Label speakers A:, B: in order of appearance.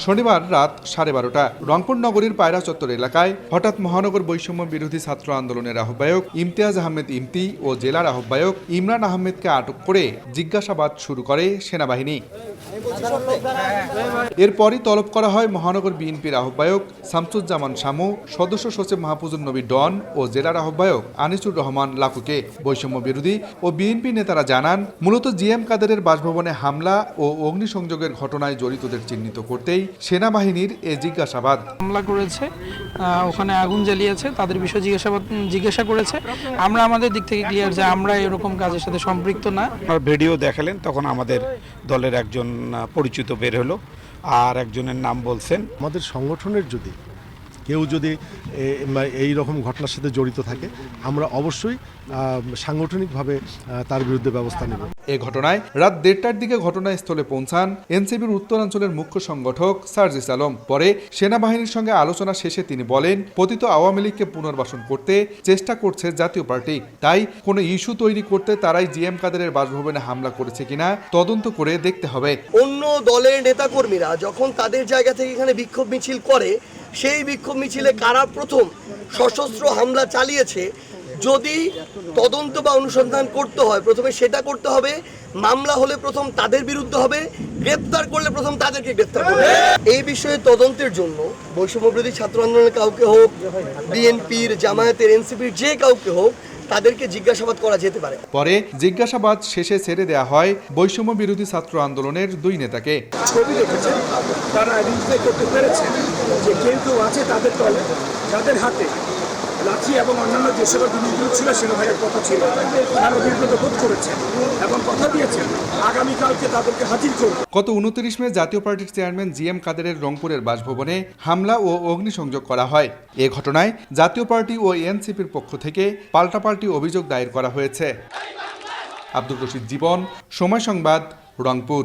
A: শনিবার রাত 12:30 রংপুর নগরীর পায়রা চত্বর এলাকায় হঠাৎ মহানগর বৈষম্য বিরোধী ছাত্র আন্দোলনের আহ্বায়ক ইমতিয়াজ আহমেদ ইমতি ও জেলার আহ্বায়ক ইমরান আহমেদকে আটক করে জিজ্ঞাসাবাদ শুরু করে সেনাবাহিনী। এরপরই তলব করা হয় মহানগর বিএনপির আহ্বায়ক শামসুজ্জামান শামু, সদস্য সচিব মাহফুজুর নবী ডন ও জেলার আহ্বায়ক আনিসুর রহমান লাকুকে। বৈষম্য বিরোধী ও বিএনপি নেতারা জানান, মূলত জিএম কাদেরের বাসভবনে হামলা ও অগ্নিসংযোগের ঘটনায় জড়িতদের চিহ্নিত করতেই সেনাবাহিনীর এ জিজ্ঞাসাবাদ।
B: হামলা করেছে, ওখানে আগুন জ্বালিয়েছে, তাদের বিষয়ে জিজ্ঞাসা করেছে। আমরা আমাদের দিক থেকে ক্লিয়ার যে আমরা এরকম কাজের সাথে সম্পৃক্ত না।
C: ভিডিও দেখালেন, তখন আমাদের দলের একজন পরিচিত বের হলো, আর একজনের নাম বলছেন।
D: আমাদের সংগঠনের কেউ যদি এই রকম ঘটনার সাথে জড়িত থাকে, আমরা অবশ্যই সাংগঠনিকভাবে তার বিরুদ্ধে ব্যবস্থা নেব।
A: এ ঘটনায় রাত 1:30টার দিকে ঘটনাস্থলে পৌঁছান এনসিপির উত্তরাঞ্চলের মুখ্য সংগঠক সার্জিস আলম। পরে সেনাবাহিনীর সঙ্গে আলোচনা শেষে তিনি বলেন, পতিত আওয়ামী লীগকে পুনর্বাসন করতে চেষ্টা করছে জাতীয় পার্টি, তাই কোনো ইস্যু তৈরি করতে তারাই জিএম কাদেরের বাসভবনে হামলা করেছে কিনা তদন্ত করে দেখতে হবে।
E: অন্য দলের নেতাকর্মীরা যখন তাদের জায়গা থেকে এখানে বিক্ষোভ মিছিল করে, সেই বিক্ষোভ মিছিলে কারা প্রথম সশস্ত্র হামলা চালিয়েছে, যদি তদন্ত বা অনুসন্ধান করতে হয়, প্রথমে সেটা করতে হবে। মামলা হলে প্রথম তাদের বিরুদ্ধে হবে, গ্রেপ্তার করলে প্রথম তাদেরকে গ্রেপ্তার করবে। এই বিষয়ে তদন্তের জন্য বৈষম্য বিরোধী ছাত্র আন্দোলনের কাউকে হোক, বিএনপির, জামায়াতের, এনসিপির যে কাউকে হোক, তাদেরকে জিজ্ঞাসাবাদ করা যেতে পারে।
A: পরে জিজ্ঞাসাবাদ শেষে ছেড়ে দেওয়া হয় বৈষম্য বিরোধী ছাত্র আন্দোলনের 2 নেতাকে।
F: ছবি দেখেছেন, তারা আইডেন্টিফাই করতে পেরেছেন যে কেউ আছে তাদের দলে, যাদের হাতে লাঠি এবং অন্যান্য যে সকল জিনিসগুলো ছিল সেনাবাহিনীর কথা ছিল, তারা বিব্রত বোধ করেছেন এবং কথা দিয়েছেন আগামীকালকে তাদেরকে হাজির করবে।
A: গত 29 মে জাতীয় পার্টির চেয়ারম্যান জিএম কাদেরের রংপুরের বাসভবনে হামলা ও অগ্নিসংযোগ করা হয়। এ ঘটনায় জাতীয় পার্টি ও এনসিপির পক্ষ থেকে পাল্টাপাল্টি অভিযোগ দায়ের করা হয়েছে। আব্দুর রশিদ জীবন, সময় সংবাদ, রংপুর।